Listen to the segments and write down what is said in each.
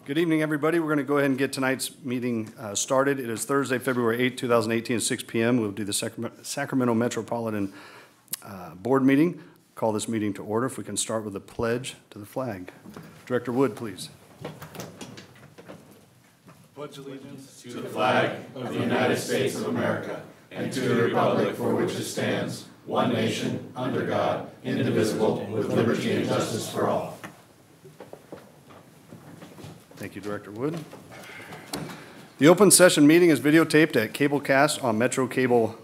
Good evening, everybody. We're going to go ahead and get tonight's meeting started. It is Thursday, February 8, 2018 at 6 p.m. We'll do the Sacramento Metropolitan Board meeting. Call this meeting to order. If we can start with a pledge to the flag. Director Wood, please. Pledge allegiance to the flag of the United States of America and to the republic for which it stands, one nation, under God, indivisible, with liberty and justice for all. Thank you, Director Wood. The open session meeting is videotaped at Cablecast on Metro Cable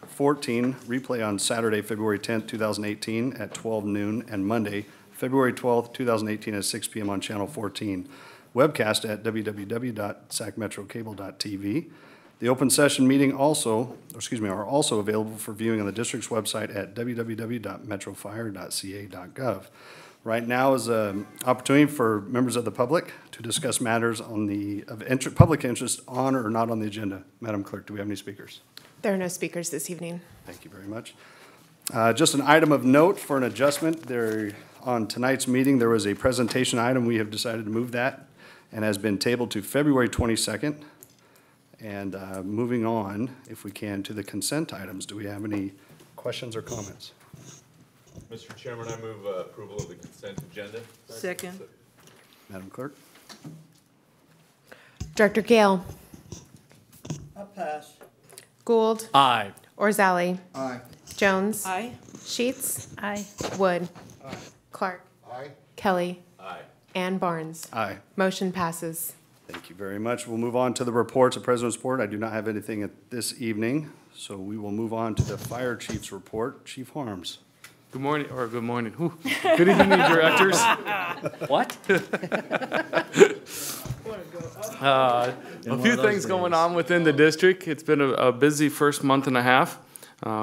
14, replay on Saturday, February 10th, 2018 at 12 noon, and Monday, February 12th, 2018 at 6 p.m. on Channel 14. Webcast at www.sacmetrocable.tv. The open session meeting are also available for viewing on the district's website at www.metrofire.ca.gov. Right now is an opportunity for members of the public to discuss matters of public interest on or not on the agenda. Madam Clerk, do we have any speakers? There are no speakers this evening. Thank you very much. Just an item of note for an adjustment. On tonight's meeting, there was a presentation item. We have decided to move that and has been tabled to February 22nd. And moving on, if we can, to the consent items. Do we have any questions or comments? Mr. Chairman, I move approval of the consent agenda. Second. Madam Clerk? Director Gale. I'll pass. Gould. Aye. Orzali. Aye. Jones. Aye. Sheets. Aye. Wood. Aye. Clark. Aye. Kelly. Aye. And Barnes. Aye. Motion passes. Thank you very much. We'll move on to the reports of President's Report. I do not have anything at this evening, so we will move on to the Fire Chief's report. Chief Harms. Good morning, or good morning. Good evening, directors. What? A few things going on within the district. It's been a busy first month and a half.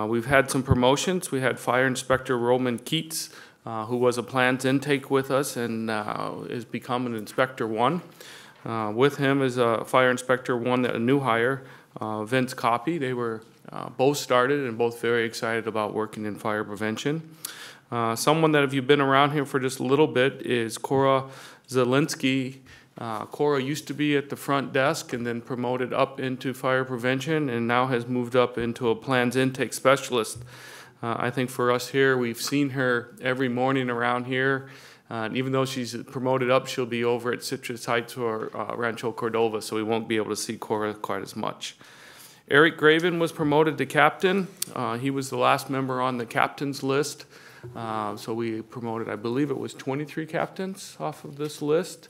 We've had some promotions. We had Fire Inspector Roman Keats, who was a plans intake with us and is become an Inspector 1. With him is a Fire Inspector 1, a new hire, Vince Coppy. They were both started and both very excited about working in fire prevention. Someone that, if you've been around here for just a little bit, is Cora Zielinski. Cora used to be at the front desk and then promoted up into fire prevention and now has moved up into a plans intake specialist. I think for us here, we've seen her every morning around here. Even though she's promoted up, she'll be over at Citrus Heights or Rancho Cordova, so we won't be able to see Cora quite as much. Eric Graven was promoted to captain. He was the last member on the captain's list. So we promoted, I believe it was 23 captains off of this list.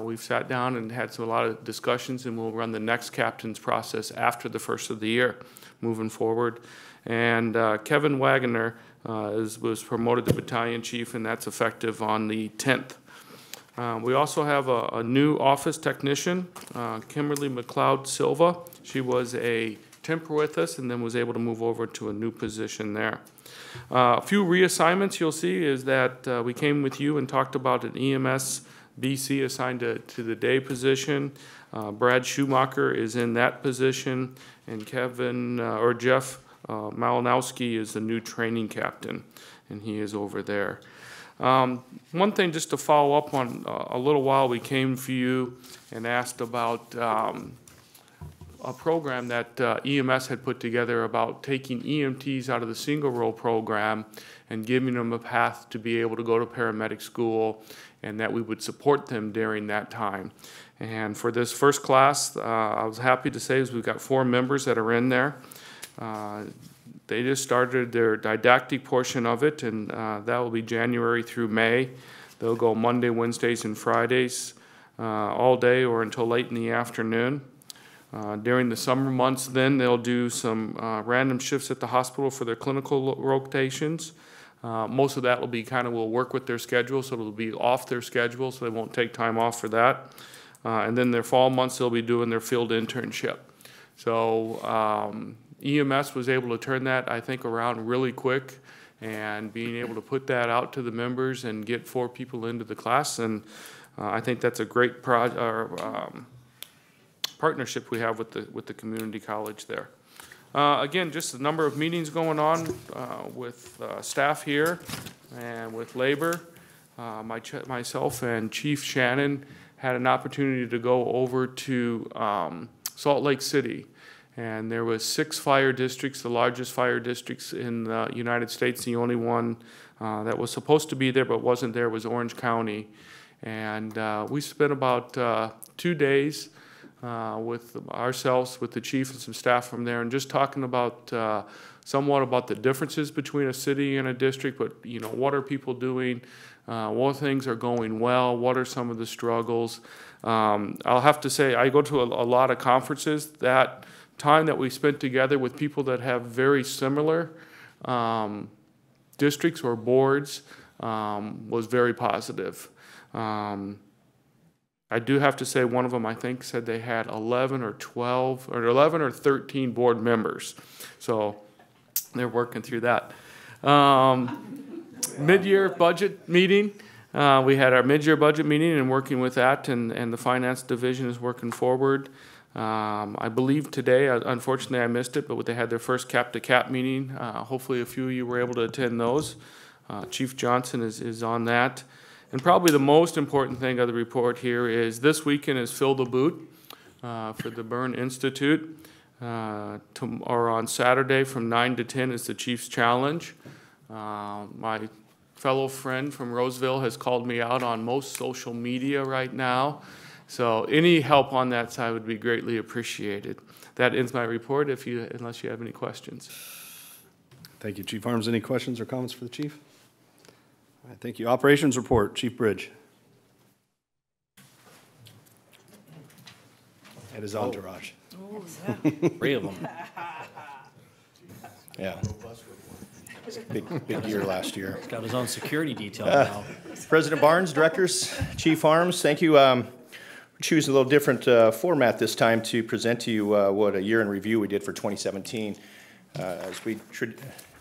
We've sat down and had a lot of discussions, and we'll run the next captain's process after the first of the year moving forward. And Kevin Wagoner was promoted to battalion chief, and that's effective on the 10th. We also have a new office technician, Kimberly McLeod Silva. She was a temper with us and then was able to move over to a new position there. A few reassignments you'll see is that we came with you and talked about an EMS BC assigned to the day position. Brad Schumacher is in that position, and Jeff Malinowski is the new training captain, and he is over there. One thing just to follow up on, a little while we came for you and asked about a program that EMS had put together about taking EMTs out of the single role program and giving them a path to be able to go to paramedic school, and that we would support them during that time. And for this first class, I was happy to say we've got 4 members that are in there. They just started their didactic portion of it, and that will be January through May. They'll go Monday, Wednesdays, and Fridays all day or until late in the afternoon. During the summer months, then they'll do some random shifts at the hospital for their clinical rotations. Most of that will be we'll work with their schedule, so it'll be off their schedule, so they won't take time off for that. And then their fall months, they'll be doing their field internship. So EMS was able to turn that, I think, around really quick, and being able to put that out to the members and get 4 people into the class. And I think that's a great partnership we have with the community college there. Again, just a number of meetings going on with staff here and with labor. Myself and Chief Shannon had an opportunity to go over to Salt Lake City. And there was 6 fire districts, the largest fire districts in the United States. The only one that was supposed to be there but wasn't there was Orange County. And we spent about 2 days with ourselves, with the chief and some staff from there, and just talking about somewhat about the differences between a city and a district, but what are people doing, what things are going well, what are some of the struggles. I'll have to say I go to a lot of conferences. That time that we spent together with people that have very similar districts or boards was very positive. I do have to say one of them, I think, said they had 11 or 13 board members. So they're working through that. Mid-year budget meeting. We had our mid-year budget meeting and working with that, and the finance division is working forward. I believe today, unfortunately I missed it, but they had their first cap-to-cap meeting. Hopefully a few of you were able to attend those. Chief Johnson is on that. And probably the most important thing of the report here is this weekend is Fill the Boot for the Burn Institute. Or on Saturday from 9 to 10 is the Chief's Challenge. My fellow friend from Roseville has called me out on most social media right now. So any help on that side would be greatly appreciated. That ends my report unless you have any questions. Thank you, Chief Harms. Any questions or comments for the chief? All right, thank you. Operations report, Chief Bridge. And his entourage. Oh, yeah. 3 of them. Yeah. Big year last year. He's got his own security detail now. President Barnes, directors, Chief Harms, thank you. We're choosing a little different format this time to present to you what a year in review we did for 2017. As we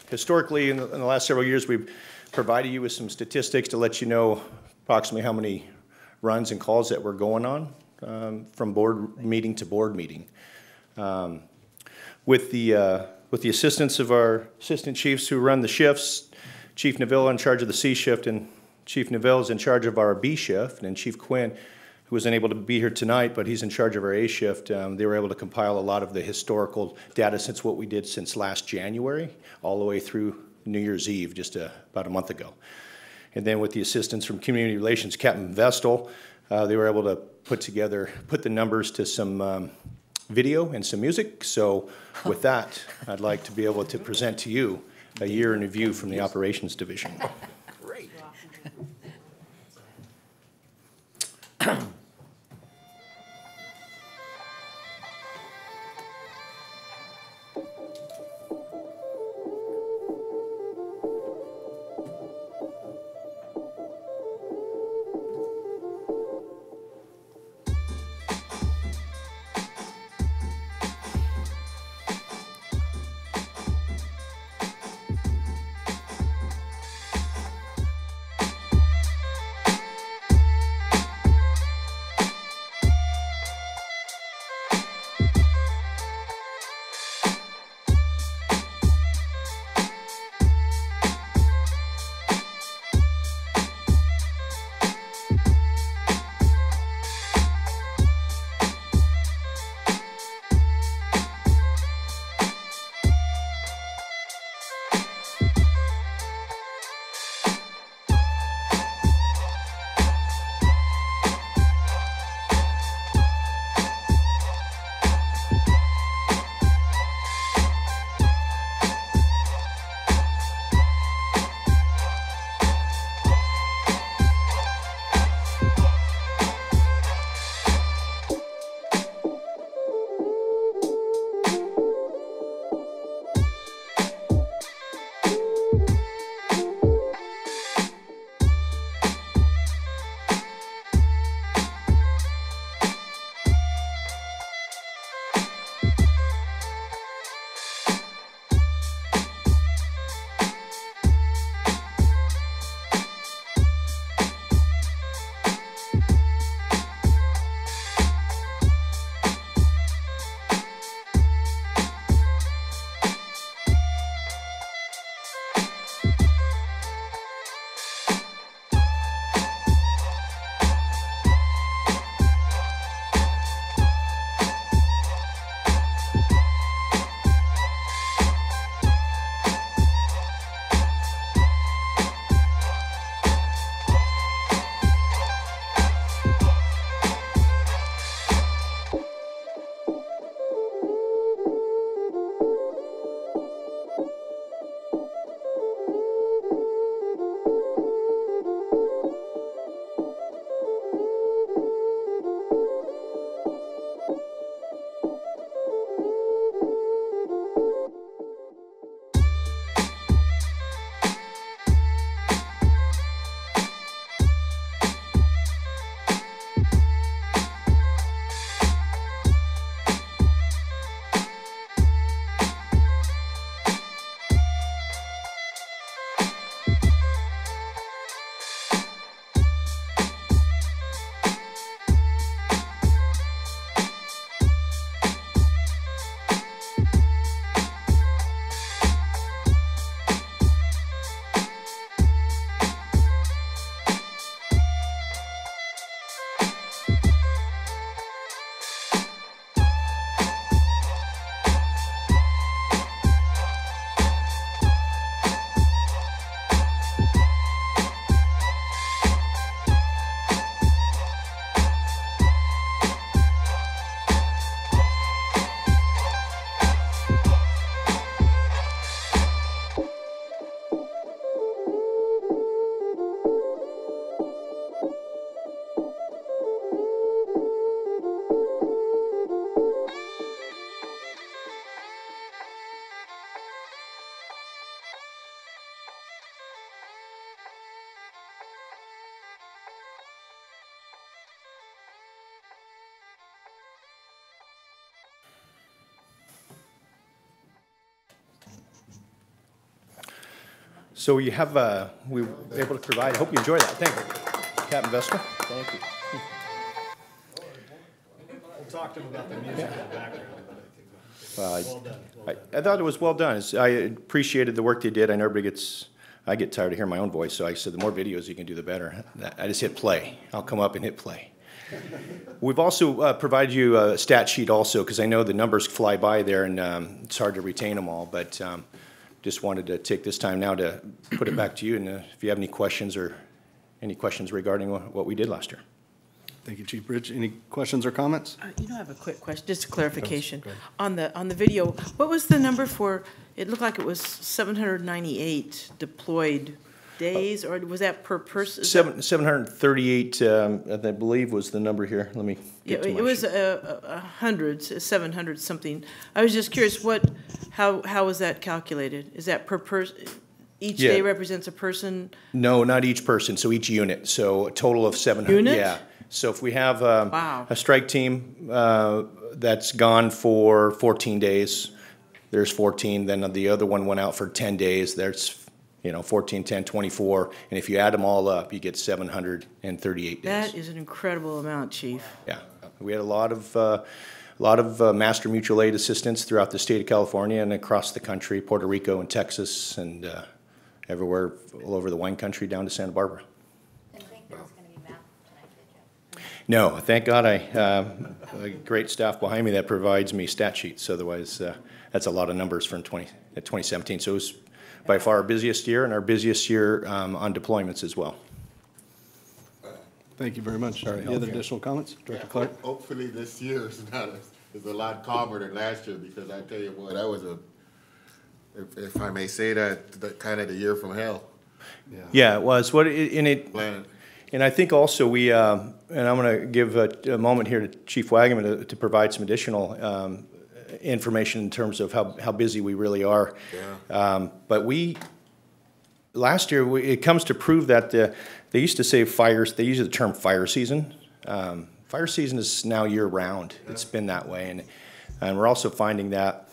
historically in the last several years, we've provided you with some statistics to let you know approximately how many runs and calls that we're going on from board meeting to board meeting. With the assistance of our assistant chiefs who run the shifts, Chief Neville in charge of the C shift, and Chief Neville is in charge of our B shift, and Chief Quinn, who wasn't able to be here tonight, but he's in charge of our A shift. They were able to compile a lot of the historical data since what we did since last January, all the way through New Year's Eve, just about a month ago. And then with the assistance from Community Relations, Captain Vestal, they were able to put the numbers to some video and some music. So with that, I'd like to be able to present to you a year in review from the Operations Division. Great. So you have, we were able to provide, I hope you enjoy that. Thank you. Captain Vestal, thank you. We'll talk to him about the music in the background. I thought it was well done. I appreciated the work they did. I know everybody I get tired of hearing my own voice, so I said the more videos you can do, the better. I just hit play. I'll come up and hit play. We've also provided you a stat sheet also, because I know the numbers fly by there, and it's hard to retain them all, but just wanted to take this time now to put it back to you, and if you have any questions regarding what we did last year. Thank you, Chief Bridge. Any questions or comments? I have a quick question, just a clarification. Go ahead. On the video, what was the number for, it looked like it was 798 deployed days, or was that per person? 738, I believe, was the number here. Let me Yeah, get to my it was sheet. hundreds, 700 something. I was just curious, how was that calculated? Is that per person? Each Yeah. day represents a person? No, not each person, so each unit, so a total of 700. Unit? Yeah, so if we have Wow. a strike team that's gone for 14 days, there's 14, then the other one went out for 10 days, there's, 14, 10, 24, and if you add them all up, you get 738 days. That is an incredible amount, Chief. Yeah, we had a lot of master mutual aid assistance throughout the state of California and across the country, Puerto Rico and Texas, and everywhere, all over the wine country down to Santa Barbara. Didn't think there was going to be math tonight, did you? No, thank God I a great staff behind me that provides me stat sheets. Otherwise, that's a lot of numbers from 2017. So it was by far our busiest year, and our busiest year on deployments as well. Thank you very much. Any other additional comments? Director Clark? Hopefully this year is a lot calmer than last year, because I tell you what, that was if I may say that kind of the year from hell. Yeah, it was. Planet. And I think also we, and I'm going to give a moment here to Chief Wagaman to provide some additional information in terms of how busy we really are. Yeah. But last year, it comes to prove that they used to say fires, they use the term fire season. Fire season is now year-round. It's been that way. And we're also finding that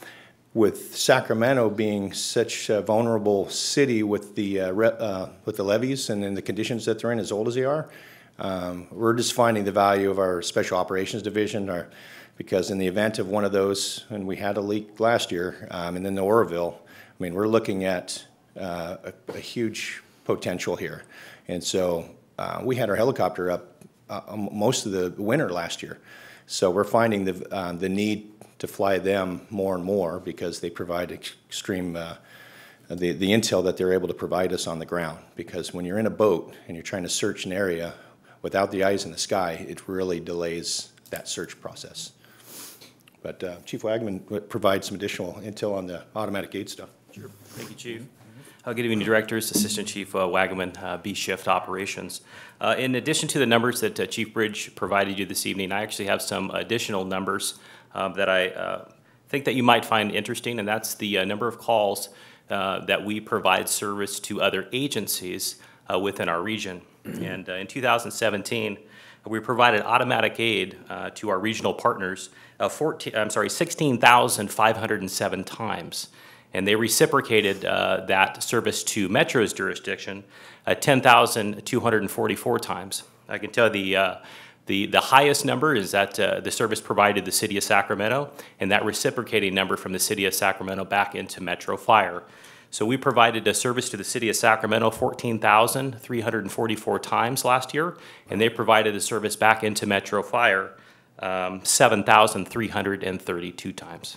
with Sacramento being such a vulnerable city with the levees and in the conditions that they're in, as old as they are, we're just finding the value of our Special Operations Division, because in the event of one of those, and we had a leak last year, and then the Oroville, I mean, we're looking at a huge potential here. And so we had our helicopter up most of the winter last year. So we're finding the need to fly them more and more, because they provide extreme, the intel that they're able to provide us on the ground. Because when you're in a boat and you're trying to search an area without the eyes in the sky, it really delays that search process. But Chief Wagaman would provide some additional intel on the automatic gate stuff. Sure. Thank you, Chief. Good evening, Directors, Assistant Chief Wagaman, B-Shift Operations. In addition to the numbers that Chief Bridge provided you this evening, I actually have some additional numbers that I think that you might find interesting, and that's the number of calls that we provide service to other agencies within our region. And in 2017, we provided automatic aid to our regional partners 16,507 times. And they reciprocated that service to Metro's jurisdiction 10,244 times. I can tell the highest number is that the service provided the city of Sacramento, and that reciprocating number from the city of Sacramento back into Metro Fire. So we provided a service to the city of Sacramento 14,344 times last year, and they provided a service back into Metro Fire 7,332 times.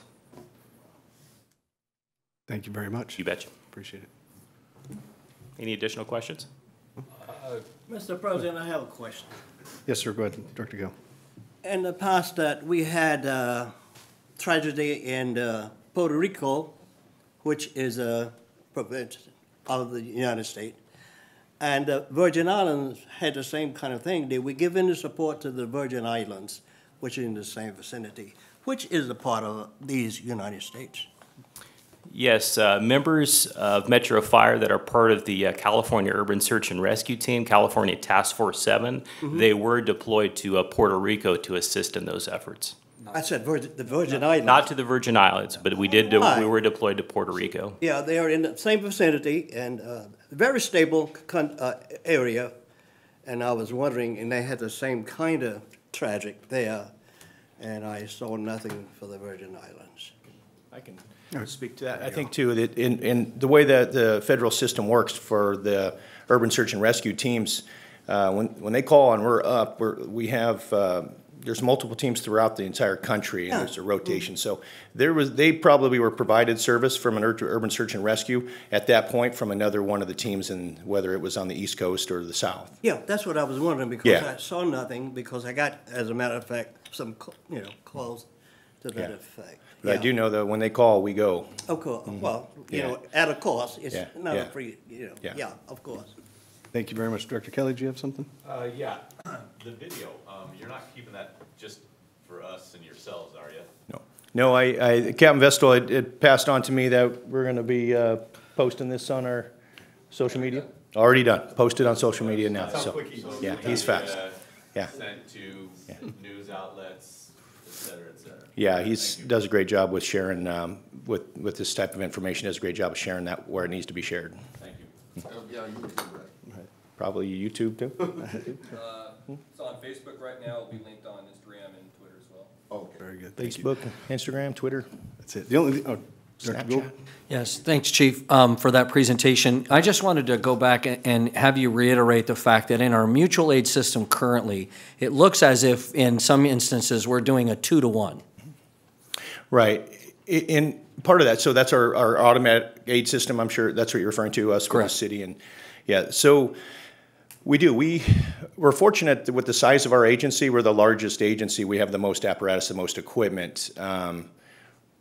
Thank you very much. You betcha. Appreciate it. Any additional questions? Mr. President, I have a question. Yes, sir. Go ahead, Director Gill. In the past, that we had tragedy in Puerto Rico, which is a province of the United States, and Virgin Islands had the same kind of thing. Did we give any support to the Virgin Islands, which is in the same vicinity, which is a part of these United States? Yes, members of Metro Fire that are part of the California Urban Search and Rescue Team, California Task Force 7, they were deployed to Puerto Rico to assist in those efforts. I said the Virgin Islands. Not to the Virgin Islands, but we did, we were deployed to Puerto Rico. Yeah, they are in the same vicinity and very stable area. And I was wondering, and they had the same kind of tragic there, and I saw nothing for the Virgin Islands. I can speak to that. I think, too, that in the way that the federal system works for the urban search and rescue teams, when they call and we're up, we have there's multiple teams throughout the entire country, and there's a rotation. So they probably were provided service from an urban search and rescue at that point from another one of the teams, and whether it was on the East Coast or the South. Yeah, that's what I was wondering, because I saw nothing, because I got, as a matter of fact, some calls to that effect. But I do know that when they call, we go. Of course. Well, at a cost. It's not a free. Yeah. Of course. Thank you very much. Director Kelly, do you have something? Yeah, the video, you're not keeping that just for us and yourselves, are you? No, Captain Vestal had passed on to me that we're going to be posting this on our social media. Already done. Posted on social media now. So, yeah, he's fast. Yeah. Sent to news outlets, et cetera, et cetera. Yeah, does a great job with sharing, with this type of information, does a great job of sharing that where it needs to be shared. Thank you. Yeah, you would do that. Probably YouTube, too? It's on Facebook right now. It'll be linked on Instagram and Twitter as well. Okay. Very good. Thank you. Facebook, Instagram, Twitter. That's it. The only, Director Gould? Snapchat. Yes, thanks, Chief, for that presentation. I just wanted to go back and have you reiterate the fact that in our mutual aid system currently, it looks as if in some instances we're doing a 2-to-1. Right. In part of that, so that's our automatic aid system. I'm sure that's what you're referring to, us with the city. And yeah, so we do. We're fortunate with the size of our agency. We're the largest agency. We have the most apparatus, the most equipment.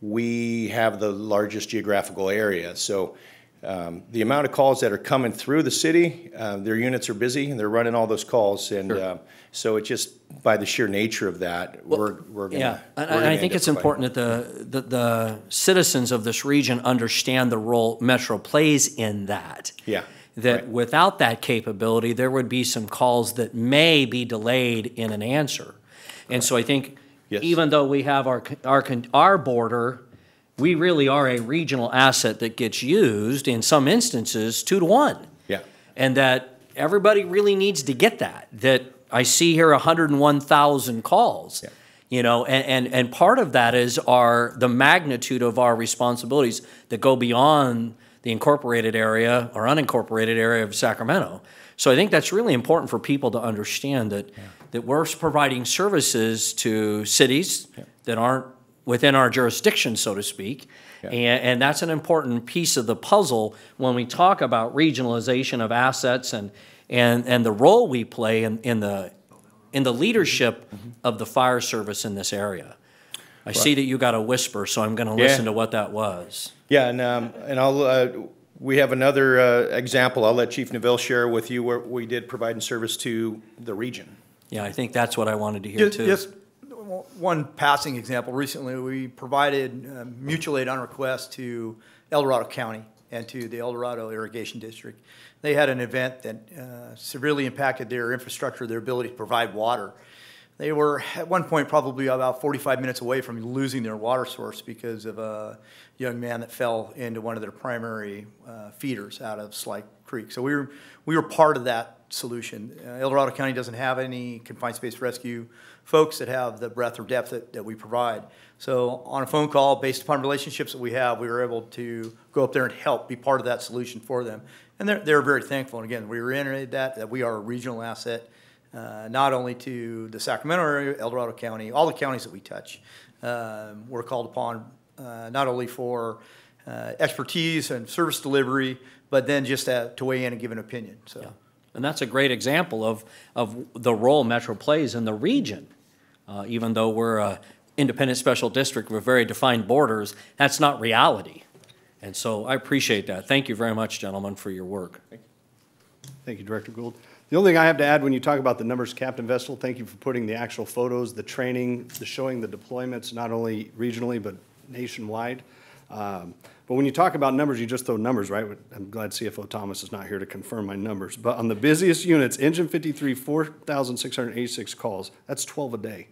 We have the largest geographical area. So the amount of calls that are coming through the city, their units are busy and they're running all those calls. And so it just, by the sheer nature of that, we're going to. Yeah, and I think it's important that the citizens of this region understand the role Metro plays in that. Yeah. That without that capability, there would be some calls that may be delayed in an answer. And so I think even though we have our border, we really are a regional asset that gets used in some instances 2-to-1. Yeah. And that everybody really needs to get that I see here 101,000 calls. Yeah. You know, and part of that is the magnitude of our responsibilities that go beyond the incorporated area or unincorporated area of Sacramento. So I think that's really important for people to understand that we're providing services to cities that aren't within our jurisdiction, so to speak. Yeah. And that's an important piece of the puzzle when we talk about regionalization of assets and the role we play in the leadership of the fire service in this area. I see that you got a whisper, so I'm going to listen to what that was. Yeah, and we have another example. I'll let Chief Neville share with you where we did providing service to the region. Yeah, I think that's what I wanted to hear too. Just one passing example. Recently, we provided mutual aid on request to El Dorado County and to the El Dorado Irrigation District. They had an event that severely impacted their infrastructure, their ability to provide water. They were at one point probably about 45 minutes away from losing their water source because of a young man that fell into one of their primary feeders out of Sly Creek. So we were part of that solution. El Dorado County doesn't have any confined space rescue folks that have the breadth or depth that we provide. So on a phone call, based upon relationships that we have, we were able to go up there and help be part of that solution for them. And they're very thankful. And again, we reiterated that we are a regional asset, not only to the Sacramento area, El Dorado County, all the counties that we touch. We're called upon not only for expertise and service delivery, but then just to weigh in and give an opinion. So. Yeah. And that's a great example of the role Metro plays in the region. Even though we're an independent special district with very defined borders, that's not reality. And so I appreciate that. Thank you very much, gentlemen, for your work. Thank you, Director Gould. The only thing I have to add when you talk about the numbers, Captain Vestal, thank you for putting the actual photos, the training, showing the deployments, not only regionally, but nationwide. But when you talk about numbers, you just throw numbers, right? I'm glad CFO Thomas is not here to confirm my numbers. But on the busiest units, Engine 53, 4,686 calls. That's 12 a day.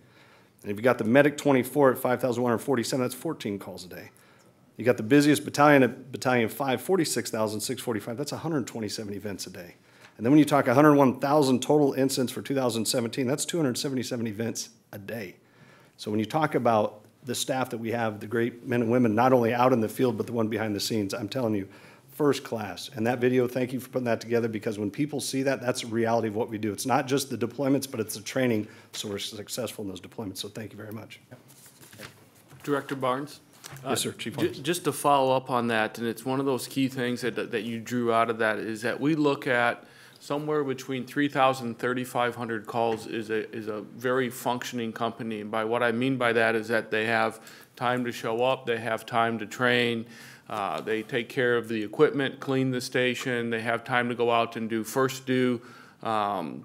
And if you got the medic 24 at 5,147, that's 14 calls a day. You got the busiest battalion at Battalion 5, 46,645, that's 127 events a day. And then when you talk 101,000 total incidents for 2017, that's 277 events a day. So when you talk about the staff that we have, the great men and women, not only out in the field, but the one behind the scenes, I'm telling you, first class. And that video, thank you for putting that together, because when people see that, that's the reality of what we do. It's not just the deployments, but it's the training, so we're successful in those deployments. So thank you very much. Director Barnes? Yes, sir, Chief Barnes. Just to follow up on that, and it's one of those key things that you drew out of that, is that we look at somewhere between 3,000 and 3,500 calls is a very functioning company. And by what I mean by that is that they have time to show up, they have time to train, they take care of the equipment, clean the station, they have time to go out and do first due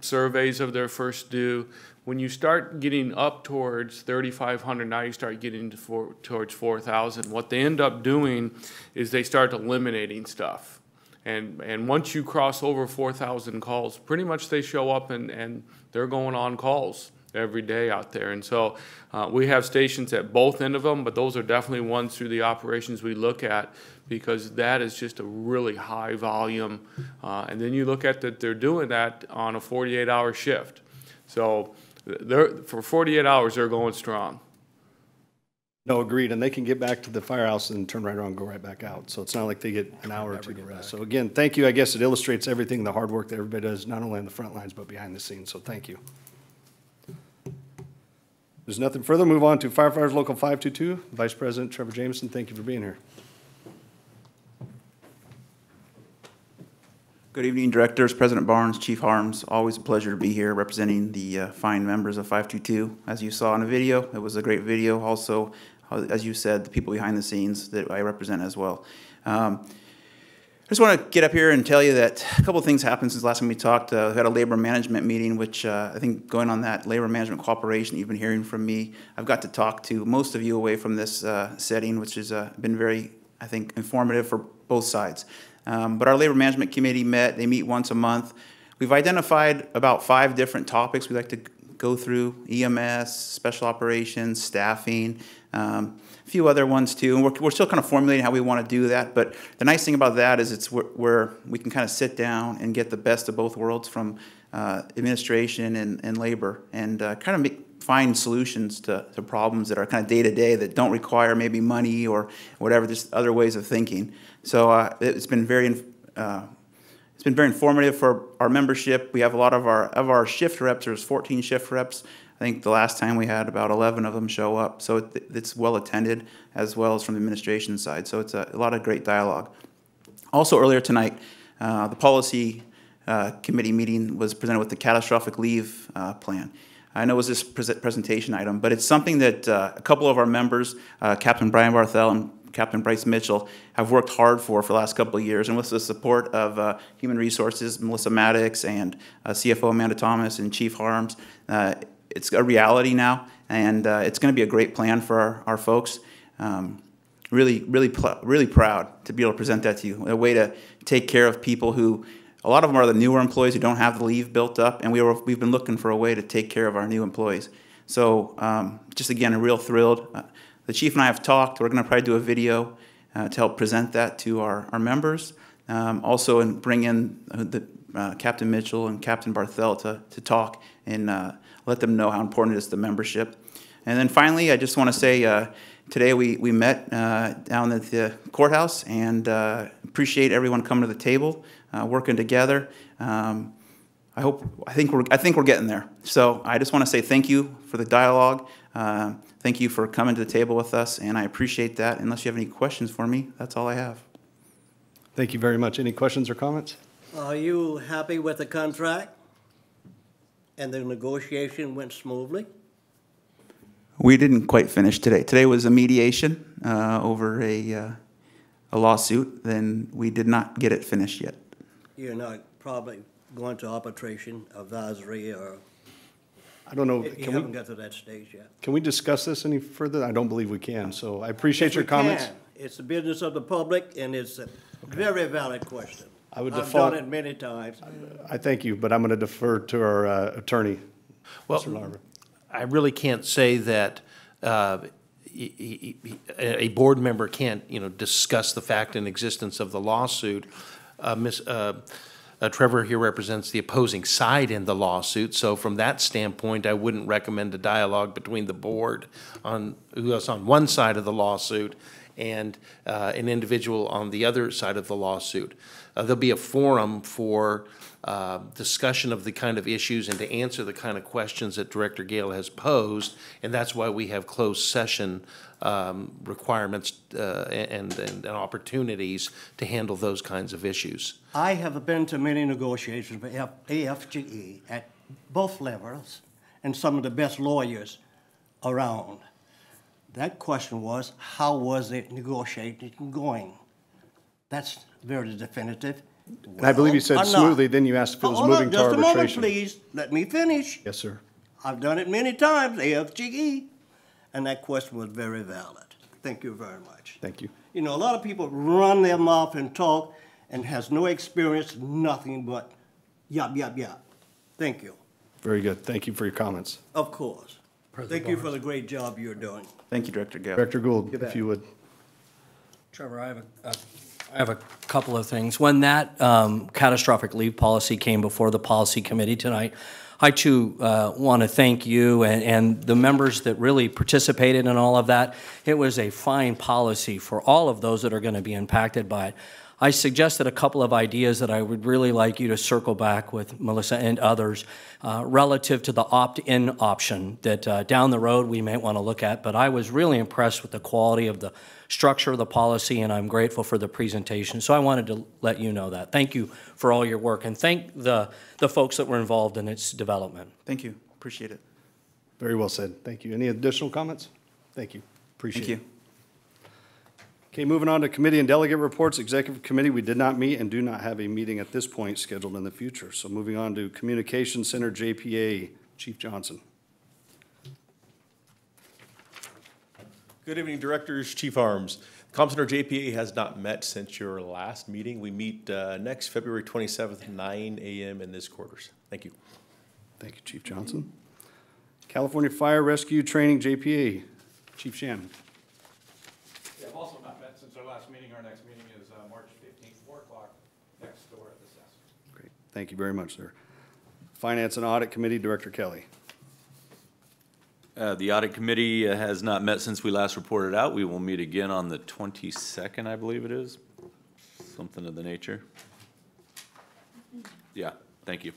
surveys of their first due. When you start getting up towards 3,500, now you start getting towards 4,000. What they end up doing is they start eliminating stuff. And once you cross over 4,000 calls, pretty much they show up and they're going on calls every day out there. And so we have stations at both end of them, but those are definitely ones through the operations we look at, because that is just a really high volume. And then you look at that they're doing that on a 48-hour shift. So for 48 hours, they're going strong. No, agreed, and they can get back to the firehouse and turn right around and go right back out. So it's not like they get an hour or two to rest. So again, thank you. I guess it illustrates everything, the hard work that everybody does, not only on the front lines, but behind the scenes. So thank you. There's nothing further. Move on to Firefighters Local 522. Vice President Trevor Jameson, thank you for being here. Good evening, Directors, President Barnes, Chief Harms. Always a pleasure to be here representing the fine members of 522. As you saw in the video, it was a great video. Also, as you said, the people behind the scenes that I represent as well. I just want to get up here and tell you that a couple of things happened since last time we talked. We had a labor management meeting, which I think going on that labor management cooperation you've been hearing from me, I've got to talk to most of you away from this setting, which has been very, I think, informative for both sides. But our labor management committee met. They meet once a month. We've identified about 5 different topics we'd like to go through: EMS, special operations, staffing, a few other ones too. And we're still kind of formulating how we want to do that. But the nice thing about that is it's where we can kind of sit down and get the best of both worlds from administration and labor, and kind of find solutions to problems that are kind of day-to-day that don't require maybe money or whatever, just other ways of thinking. So it's been very informative for our membership. We have a lot of our shift reps. There's 14 shift reps. I think the last time we had about 11 of them show up. So it's well attended, as well as from the administration side. So it's a lot of great dialogue. Also earlier tonight, the policy committee meeting was presented with the catastrophic leave plan. I know it was this presentation item, but it's something that a couple of our members, Captain Brian Barthel and Captain Bryce Mitchell, have worked hard for the last couple of years. And with the support of Human Resources, Melissa Maddox, and CFO Amanda Thomas and Chief Harms, it's a reality now, and it's going to be a great plan for our folks. Really proud to be able to present that to you. A way to take care of people who, a lot of them are the newer employees who don't have the leave built up, and we've been looking for a way to take care of our new employees. So just again, real thrilled. The chief and I have talked. We're going to probably do a video to help present that to our members. Also, and bring in the Captain Mitchell and Captain Barthel to talk and let them know how important it is to membership. And then finally, I just want to say today we met down at the courthouse, and appreciate everyone coming to the table, working together. I think we're getting there. So I just want to say thank you for the dialogue. Thank you for coming to the table with us, and I appreciate that. Unless you have any questions for me, that's all I have. Thank you very much. Any questions or comments? Are you happy with the contract? And the negotiation went smoothly? We didn't quite finish today. Today was a mediation over a lawsuit. Then we did not get it finished yet. You're not probably going to arbitration, advisory, or... I don't know. You haven't got to that stage yet. Can we discuss this any further? I don't believe we can. So I appreciate your comments. It's the business of the public, and it's a very valid question. I've done it many times. I thank you, but I'm going to defer to our attorney, Well, Mr. Larver. I really can't say that a board member can't, discuss the fact and existence of the lawsuit. Trevor here represents the opposing side in the lawsuit, so from that standpoint, I wouldn't recommend a dialogue between the board who is on one side of the lawsuit and an individual on the other side of the lawsuit. There'll be a forum for discussion of the kind of issues and to answer the kind of questions that Director Gale has posed, and that's why we have closed session requirements and opportunities to handle those kinds of issues. I have been to many negotiations with AFGE at both levels and some of the best lawyers around. That question was, how was it negotiated and going? That's very definitive. And I believe you said smoothly, then you asked if it was moving to arbitration. Just a moment, please. Let me finish. Yes, sir. I've done it many times, AFGE, and that question was very valid. Thank you very much. Thank you. You know, a lot of people run their mouth and talk and has no experience, nothing but yap, yap, yap. Thank you. Very good. Thank you for your comments. Of course. Thank you for the great job you're doing. Thank you, Director Gale. Director Gould, if you would. Trevor, I have a couple of things. When that catastrophic leave policy came before the policy committee tonight, I too want to thank you and the members that really participated in all of that. It was a fine policy for all of those that are going to be impacted by it. I suggested a couple of ideas that I would really like you to circle back with Melissa and others relative to the opt-in option that down the road we may want to look at. But I was really impressed with the quality of the structure of the policy, and I'm grateful for the presentation. So I wanted to let you know that. Thank you for all your work, and thank the folks that were involved in its development. Thank you. Appreciate it. Very well said. Thank you. Any additional comments? Thank you. Appreciate it. Thank you. Okay, moving on to committee and delegate reports. Executive committee, we did not meet and do not have a meeting at this point scheduled in the future. So moving on to Communication Center JPA, Chief Johnson. Good evening, Directors, Chief Arms. Comm Center JPA has not met since your last meeting. We meet next February 27th, 9 a.m. in this quarters. Thank you. Thank you, Chief Johnson. California Fire Rescue Training JPA, Chief Shannon. Yeah, I've also not met since our last meeting. Our next meeting is March 15th, 4 o'clock, next door at the CES. Great. Thank you very much, sir. Finance and Audit Committee, Director Kelly. The audit committee has not met since we last reported out. We will meet again on the 22nd, I believe it is. Something of the nature. Yeah, thank you.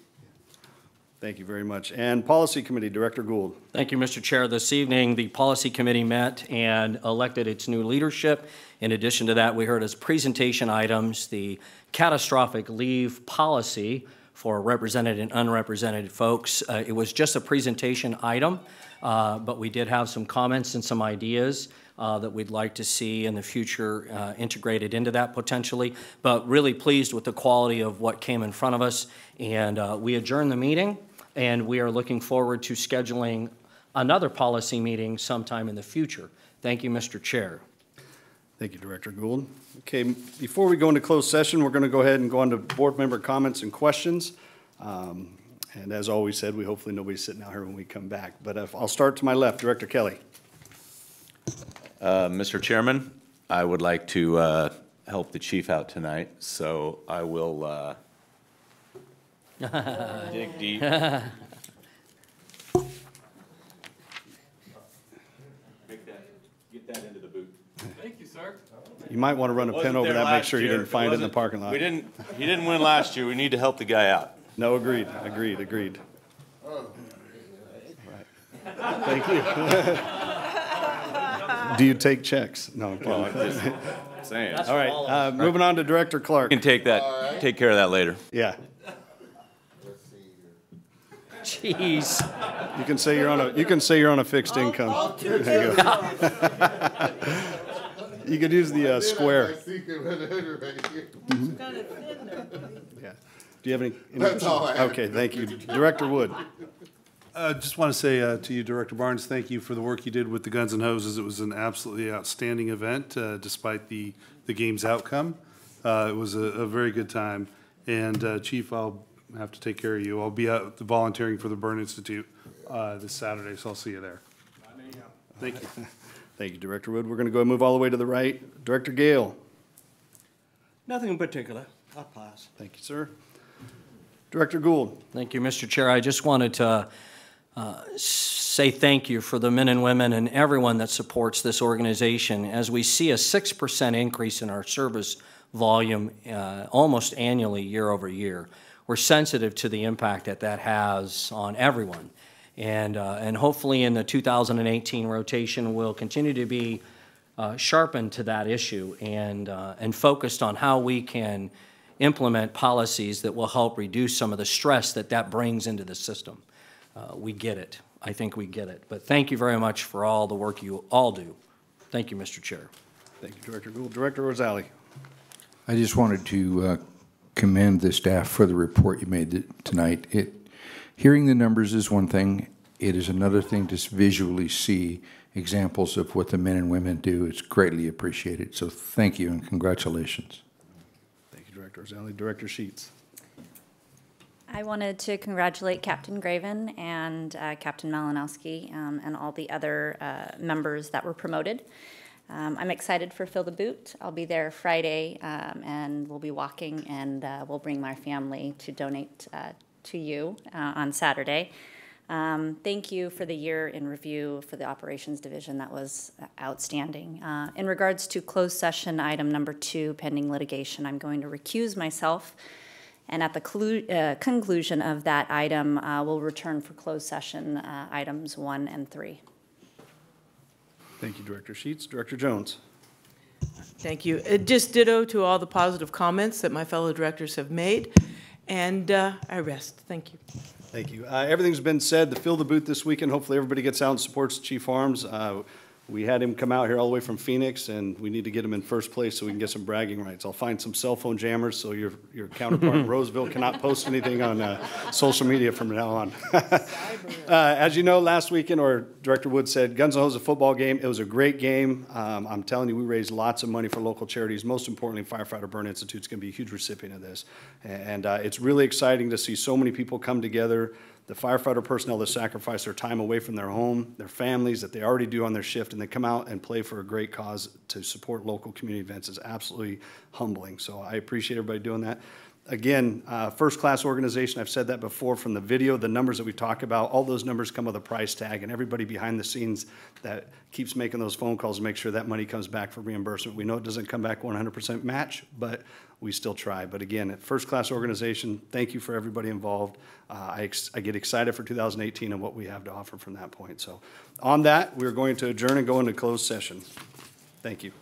Thank you very much. And Policy Committee, Director Gould. Thank you, Mr. Chair. This evening, the Policy Committee met and elected its new leadership. In addition to that, we heard as presentation items the catastrophic leave policy for represented and unrepresented folks. It was just a presentation item, but we did have some comments and some ideas that we'd like to see in the future integrated into that potentially, but really pleased with the quality of what came in front of us. And we adjourned the meeting, and we are looking forward to scheduling another policy meeting sometime in the future. Thank you, Mr. Chair. Thank you, Director Gould. Okay, before we go into closed session, we're going to go ahead and go on to board member comments and questions. And as always said, hopefully nobody's sitting out here when we come back. But I'll start to my left, Director Kelly. Mr. Chairman, I would like to help the chief out tonight, so I will dig deep. Get that into the boot. Thank you, sir. You might want to run a pin over that, make sure you didn't find it in the parking lot. He didn't win last year. We need to help the guy out. No, agreed. Thank you. Do you take checks? No, I'm kidding. Well, I'm just saying. All right, moving on to Director Clark. You can take that, take care of that later. Yeah. Jeez. You can say you're on a fixed income. There you go. You could use the square. Yeah. Do you have any? That's all I have. Okay, thank you. Director Wood. Just want to say to you, Director Barnes, thank you for the work you did with the Guns and Hoses. It was an absolutely outstanding event, despite the game's outcome. It was a very good time. And Chief, I'll have to take care of you. I'll be out volunteering for the Burn Institute this Saturday, so I'll see you there. Thank you. Thank you, Director Wood. We're going to go and move all the way to the right. Director Gale. Nothing in particular. I'll pass. Thank you, sir. Director Gould. Thank you, Mr. Chair. I just wanted to say thank you for the men and women and everyone that supports this organization. As we see a 6% increase in our service volume almost annually, year over year, we're sensitive to the impact that that has on everyone. And hopefully in the 2018 rotation, we'll continue to be sharpened to that issue and focused on how we can implement policies that will help reduce some of the stress that that brings into the system. We get it. I think we get it. But thank you very much for all the work you all do. Thank you, Mr. Chair. Thank you, Director Gould. Director Rosali. I just wanted to commend the staff for the report you made tonight. Hearing the numbers is one thing. It is another thing to visually see examples of what the men and women do. It's greatly appreciated. So thank you and congratulations. Thank you, Director Rosali. Director Sheets. I wanted to congratulate Captain Graven and Captain Malinowski and all the other members that were promoted. I'm excited for Fill the Boot. I'll be there Friday, and we'll be walking, and we'll bring my family to donate to you on Saturday. Thank you for the year in review for the Operations Division. That was outstanding. In regards to closed session item number 2, pending litigation, I'm going to recuse myself. And at the conclusion of that item, we'll return for closed session items 1 and 3. Thank you, Director Sheets. Director Jones. Thank you. Just ditto to all the positive comments that my fellow directors have made, and I rest. Thank you. Thank you. Everything's been said. The Fill the Booth this weekend. Hopefully everybody gets out and supports Chief Arms. We had him come out here all the way from Phoenix, and we need to get him in first place so we can get some bragging rights. I'll find some cell phone jammers so your counterpart in Roseville cannot post anything on social media from now on. As you know, last weekend, or Director Wood said, Guns N' Hoses football game. It was a great game. I'm telling you, we raised lots of money for local charities. Most importantly, Firefighter Burn Institute is going to be a huge recipient of this. And it's really exciting to see so many people come together. The firefighter personnel that sacrifice their time away from their home, their families that they already do on their shift, and they come out and play for a great cause to support local community events is absolutely humbling. So I appreciate everybody doing that. Again, first-class organization. I've said that before from the video, the numbers that we talk about, all those numbers come with a price tag, and everybody behind the scenes that keeps making those phone calls to make sure that money comes back for reimbursement. We know it doesn't come back 100% match, but we still try. But again, first-class organization, thank you for everybody involved. I get excited for 2018 and what we have to offer from that point. So on that, we're going to adjourn and go into closed session. Thank you.